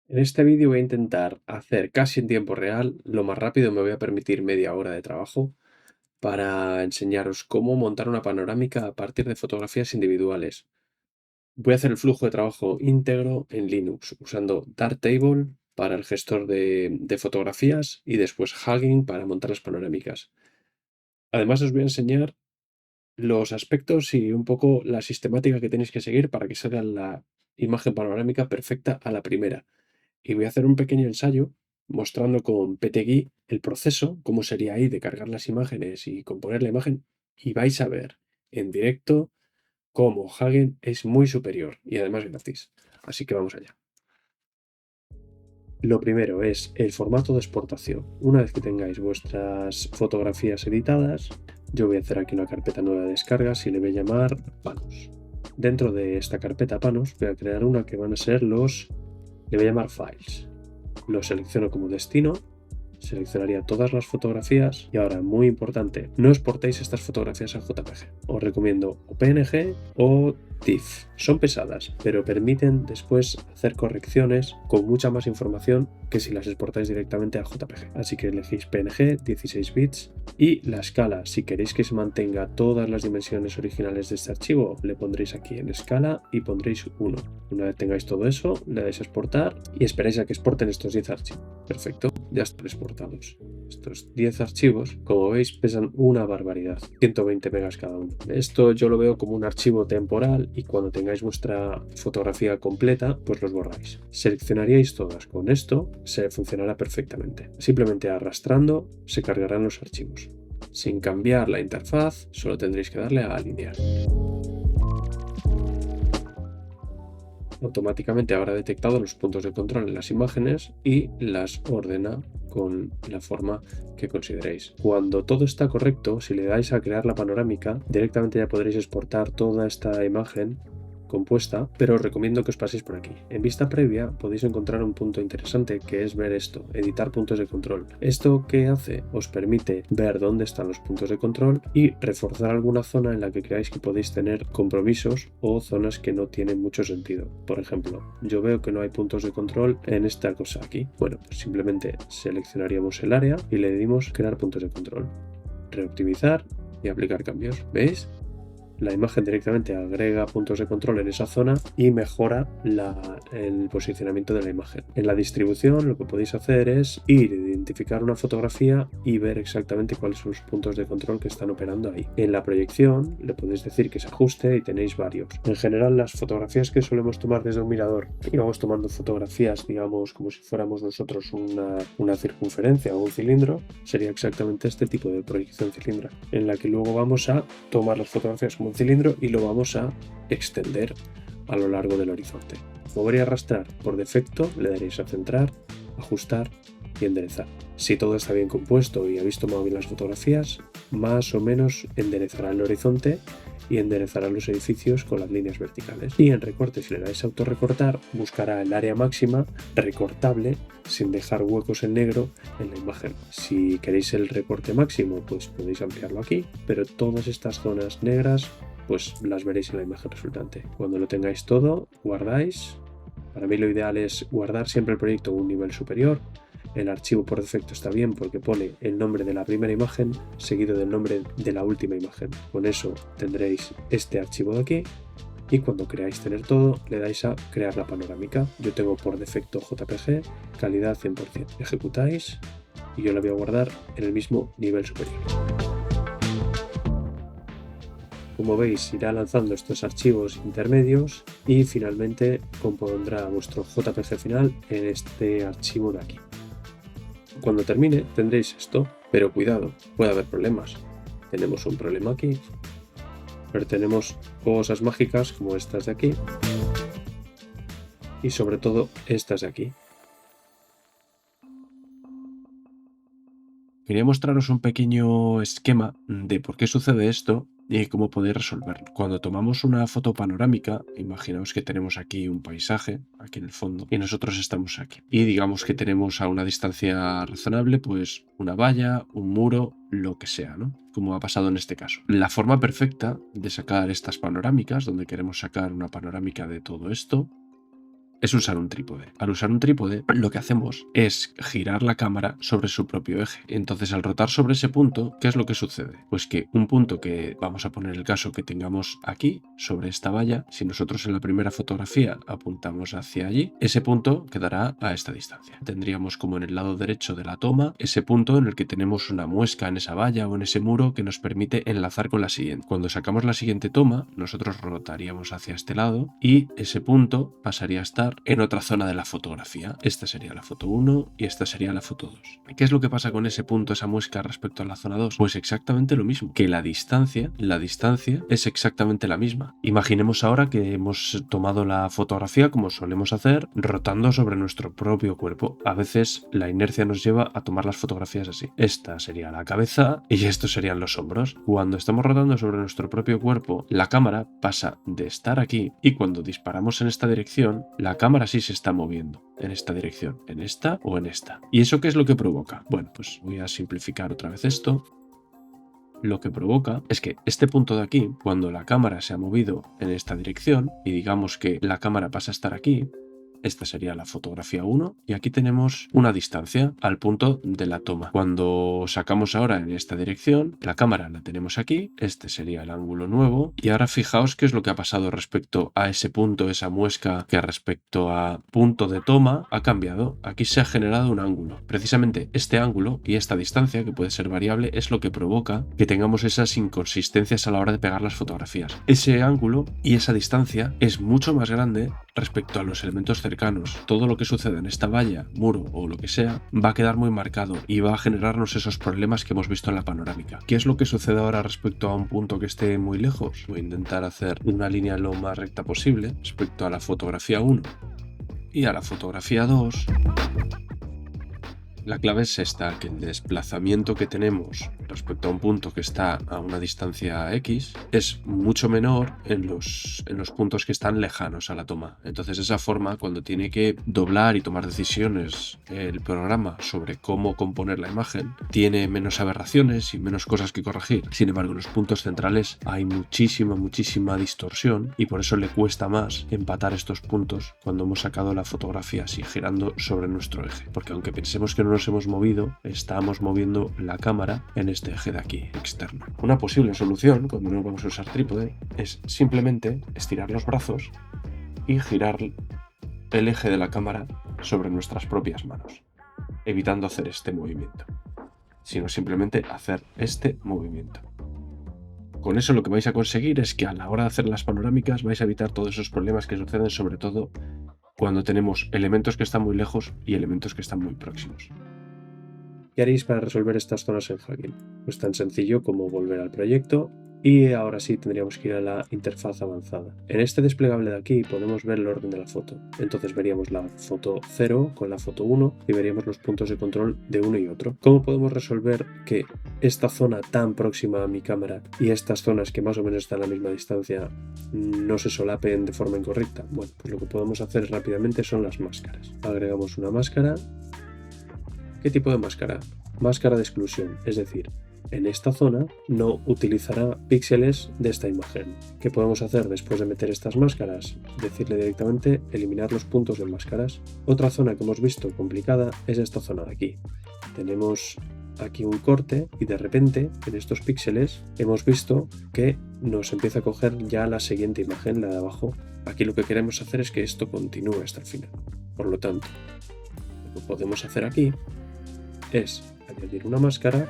En este vídeo voy a intentar hacer casi en tiempo real, lo más rápido me voy a permitir media hora de trabajo para enseñaros cómo montar una panorámica a partir de fotografías individuales. Voy a hacer el flujo de trabajo íntegro en Linux usando Darktable para el gestor de fotografías y después Hugging para montar las panorámicas. Además os voy a enseñar los aspectos y un poco la sistemática que tenéis que seguir para que salga la imagen panorámica perfecta a la primera. Y voy a hacer un pequeño ensayo mostrando con PTGui el proceso, cómo sería ahí de cargar las imágenes y componer la imagen, y vais a ver en directo cómo Hagen es muy superior y además gratis. Así que vamos allá. Lo primero es el formato de exportación. Una vez que tengáis vuestras fotografías editadas, yo voy a hacer aquí una carpeta nueva de descargas y le voy a llamar panos. Dentro de esta carpeta panos voy a crear una que van a ser le voy a llamar files. Lo selecciono como destino, seleccionaría todas las fotografías y ahora, muy importante, no exportéis estas fotografías a JPG. Os recomiendo o PNG o TIFF. Son pesadas, pero permiten después hacer correcciones con mucha más información que si las exportáis directamente a JPG. Así que elegís PNG, 16 bits, y la escala, si queréis que se mantenga todas las dimensiones originales de este archivo, le pondréis aquí en escala y pondréis 1. Una vez tengáis todo eso, le dais a exportar y esperáis a que exporten estos 10 archivos. Perfecto, ya están exportados. Estos 10 archivos, como veis, pesan una barbaridad, 120 megas cada uno. Esto yo lo veo como un archivo temporal y cuando tengáis vuestra fotografía completa, pues los borráis. Seleccionaríais todas. Con esto se funcionará perfectamente. Simplemente arrastrando se cargarán los archivos. Sin cambiar la interfaz, solo tendréis que darle a alinear. Automáticamente habrá detectado los puntos de control en las imágenes y las ordena con la forma que consideréis. Cuando todo está correcto, si le dais a crear la panorámica, directamente ya podréis exportar toda esta imagen compuesta, pero os recomiendo que os paséis por aquí. En vista previa podéis encontrar un punto interesante que es ver esto, editar puntos de control. ¿Esto qué hace? Os permite ver dónde están los puntos de control y reforzar alguna zona en la que creáis que podéis tener compromisos o zonas que no tienen mucho sentido. Por ejemplo, yo veo que no hay puntos de control en esta cosa aquí. Bueno, pues simplemente seleccionaríamos el área y le dimos crear puntos de control, reoptimizar y aplicar cambios. ¿Veis? La imagen directamente agrega puntos de control en esa zona y mejora el posicionamiento de la imagen. En la distribución lo que podéis hacer es ir a identificar una fotografía y ver exactamente cuáles son los puntos de control que están operando ahí. En la proyección le podéis decir que se ajuste y tenéis varios. En general, las fotografías que solemos tomar desde un mirador, y vamos tomando fotografías, digamos, como si fuéramos nosotros una circunferencia o un cilindro, sería exactamente este tipo de proyección cilindra, en la que luego vamos a tomar las fotografías como un cilindro y lo vamos a extender a lo largo del horizonte. Mover y arrastrar por defecto le daréis a centrar, ajustar y enderezar. Si todo está bien compuesto y habéis tomado bien las fotografías, más o menos enderezará el horizonte y enderezará los edificios con las líneas verticales. Y en recorte, si le dais a autorrecortar, buscará el área máxima recortable sin dejar huecos en negro en la imagen. Si queréis el recorte máximo, pues podéis ampliarlo aquí, pero todas estas zonas negras pues las veréis en la imagen resultante. Cuando lo tengáis todo, guardáis. Para mí lo ideal es guardar siempre el proyecto a un nivel superior. El archivo por defecto está bien porque pone el nombre de la primera imagen seguido del nombre de la última imagen. Con eso tendréis este archivo de aquí y cuando queráis tener todo le dais a crear la panorámica. Yo tengo por defecto JPG, calidad 100%. Ejecutáis y yo la voy a guardar en el mismo nivel superior. Como veis, irá lanzando estos archivos intermedios y finalmente compondrá vuestro JPG final en este archivo de aquí. Cuando termine tendréis esto, pero cuidado, puede haber problemas. Tenemos un problema aquí, pero tenemos cosas mágicas como estas de aquí y sobre todo estas de aquí. Quería mostraros un pequeño esquema de por qué sucede esto y cómo podéis resolverlo. Cuando tomamos una foto panorámica, imaginaos que tenemos aquí un paisaje, aquí en el fondo, y nosotros estamos aquí. Y digamos que tenemos a una distancia razonable, pues una valla, un muro, lo que sea, ¿no? Como ha pasado en este caso. La forma perfecta de sacar estas panorámicas, donde queremos sacar una panorámica de todo esto, es usar un trípode. Al usar un trípode, lo que hacemos es girar la cámara sobre su propio eje. Entonces, al rotar sobre ese punto, ¿qué es lo que sucede? Pues que un punto que, vamos a poner el caso que tengamos aquí, sobre esta valla, si nosotros en la primera fotografía apuntamos hacia allí, ese punto quedará a esta distancia. Tendríamos como en el lado derecho de la toma, ese punto en el que tenemos una muesca en esa valla o en ese muro que nos permite enlazar con la siguiente. Cuando sacamos la siguiente toma, nosotros rotaríamos hacia este lado y ese punto pasaría a estar en otra zona de la fotografía. Esta sería la foto 1 y esta sería la foto 2. ¿Qué es lo que pasa con ese punto, esa muesca respecto a la zona 2? Pues exactamente lo mismo, que la distancia es exactamente la misma. Imaginemos ahora que hemos tomado la fotografía como solemos hacer, rotando sobre nuestro propio cuerpo. A veces la inercia nos lleva a tomar las fotografías así. Esta sería la cabeza y estos serían los hombros. Cuando estamos rotando sobre nuestro propio cuerpo, la cámara pasa de estar aquí y cuando disparamos en esta dirección, la cámara sí se está moviendo en esta dirección, en esta o en esta. ¿Y eso qué es lo que provoca? Bueno, pues voy a simplificar otra vez esto. Lo que provoca es que este punto de aquí, cuando la cámara se ha movido en esta dirección y digamos que la cámara pasa a estar aquí, esta sería la fotografía 1 y aquí tenemos una distancia al punto de la toma. Cuando sacamos ahora en esta dirección, la cámara la tenemos aquí, este sería el ángulo nuevo y ahora fijaos qué es lo que ha pasado respecto a ese punto, esa muesca, que respecto a punto de toma ha cambiado. Aquí se ha generado un ángulo. Precisamente este ángulo y esta distancia, que puede ser variable, es lo que provoca que tengamos esas inconsistencias a la hora de pegar las fotografías. Ese ángulo y esa distancia es mucho más grande respecto a los elementos cercanos. Todo lo que suceda en esta valla, muro o lo que sea va a quedar muy marcado y va a generarnos esos problemas que hemos visto en la panorámica. ¿Qué es lo que sucede ahora respecto a un punto que esté muy lejos? Voy a intentar hacer una línea lo más recta posible respecto a la fotografía 1 y a la fotografía 2. La clave es esta, que el desplazamiento que tenemos respecto a un punto que está a una distancia X es mucho menor en los puntos que están lejanos a la toma. Entonces, de esa forma, cuando tiene que doblar y tomar decisiones el programa sobre cómo componer la imagen, tiene menos aberraciones y menos cosas que corregir. Sin embargo, en los puntos centrales hay muchísima distorsión y por eso le cuesta más empatar estos puntos cuando hemos sacado la fotografía así girando sobre nuestro eje. Porque aunque pensemos que no nos hemos movido, estamos moviendo la cámara en este eje de aquí, externo. Una posible solución, cuando no vamos a usar trípode, es simplemente estirar los brazos y girar el eje de la cámara sobre nuestras propias manos, evitando hacer este movimiento, sino simplemente hacer este movimiento. Con eso lo que vais a conseguir es que a la hora de hacer las panorámicas vais a evitar todos esos problemas que suceden, sobre todo cuando tenemos elementos que están muy lejos y elementos que están muy próximos. ¿Qué haréis para resolver estas zonas en Hugin? Pues tan sencillo como volver al proyecto y ahora sí tendríamos que ir a la interfaz avanzada. En este desplegable de aquí podemos ver el orden de la foto. Entonces veríamos la foto 0 con la foto 1 y veríamos los puntos de control de uno y otro. ¿Cómo podemos resolver que esta zona tan próxima a mi cámara y estas zonas que más o menos están a la misma distancia no se solapen de forma incorrecta? Bueno, pues lo que podemos hacer rápidamente son las máscaras. Agregamos una máscara. ¿Qué tipo de máscara? Máscara de exclusión, es decir, en esta zona no utilizará píxeles de esta imagen. ¿Qué podemos hacer después de meter estas máscaras? Decirle directamente eliminar los puntos de máscaras. Otra zona que hemos visto complicada es esta zona de aquí. Tenemos aquí un corte y de repente en estos píxeles hemos visto que nos empieza a coger ya la siguiente imagen, la de abajo. Aquí lo que queremos hacer es que esto continúe hasta el final. Por lo tanto, lo que podemos hacer aquí es añadir una máscara,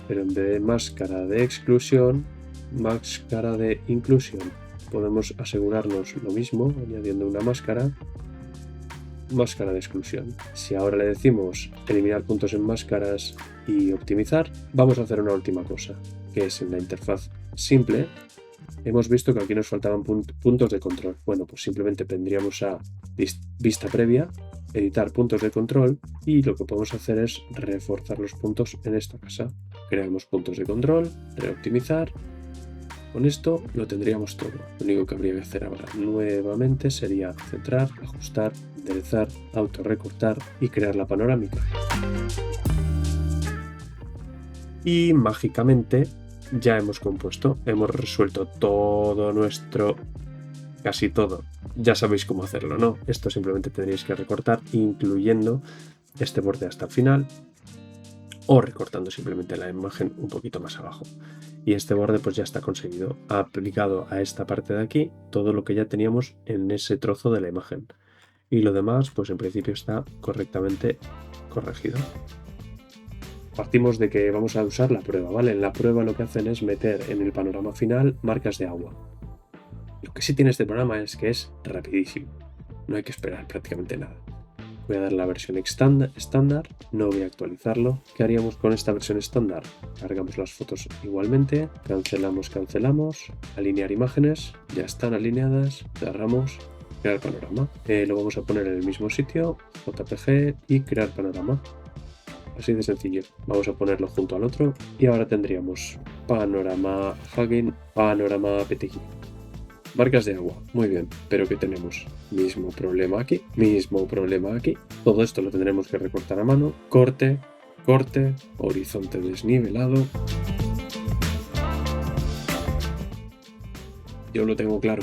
pero en vez de máscara de exclusión, máscara de inclusión. Podemos asegurarnos lo mismo añadiendo una máscara, máscara de exclusión. Si ahora le decimos eliminar puntos en máscaras y optimizar, vamos a hacer una última cosa, que es en la interfaz simple. Hemos visto que aquí nos faltaban puntos de control. Bueno, pues simplemente vendríamos a vista previa, editar puntos de control y lo que podemos hacer es reforzar los puntos en esta casa. Creamos puntos de control, reoptimizar. Con esto lo tendríamos todo. Lo único que habría que hacer ahora nuevamente sería centrar, ajustar, enderezar, autorrecortar y crear la panorámica. Y mágicamente ya hemos compuesto, hemos resuelto todo nuestro casi todo. Ya sabéis cómo hacerlo, ¿no? Esto simplemente tendréis que recortar incluyendo este borde hasta el final o recortando simplemente la imagen un poquito más abajo. Y este borde pues ya está conseguido. Aplicado a esta parte de aquí todo lo que ya teníamos en ese trozo de la imagen. Y lo demás pues en principio está correctamente corregido. Partimos de que vamos a usar la prueba, ¿vale? En la prueba lo que hacen es meter en el panorama final marcas de agua. Lo que sí tiene este programa es que es rapidísimo. No hay que esperar prácticamente nada. Voy a dar la versión estándar, no voy a actualizarlo. ¿Qué haríamos con esta versión estándar? Cargamos las fotos igualmente, cancelamos, alinear imágenes, ya están alineadas, cerramos, crear panorama. Lo vamos a poner en el mismo sitio, JPG y crear panorama. Así de sencillo. Vamos a ponerlo junto al otro y ahora tendríamos panorama Hugging, panorama PTG. Marcas de agua, muy bien, pero ¿qué tenemos? Mismo problema aquí. Todo esto lo tendremos que recortar a mano. Corte, horizonte desnivelado. Yo lo tengo claro.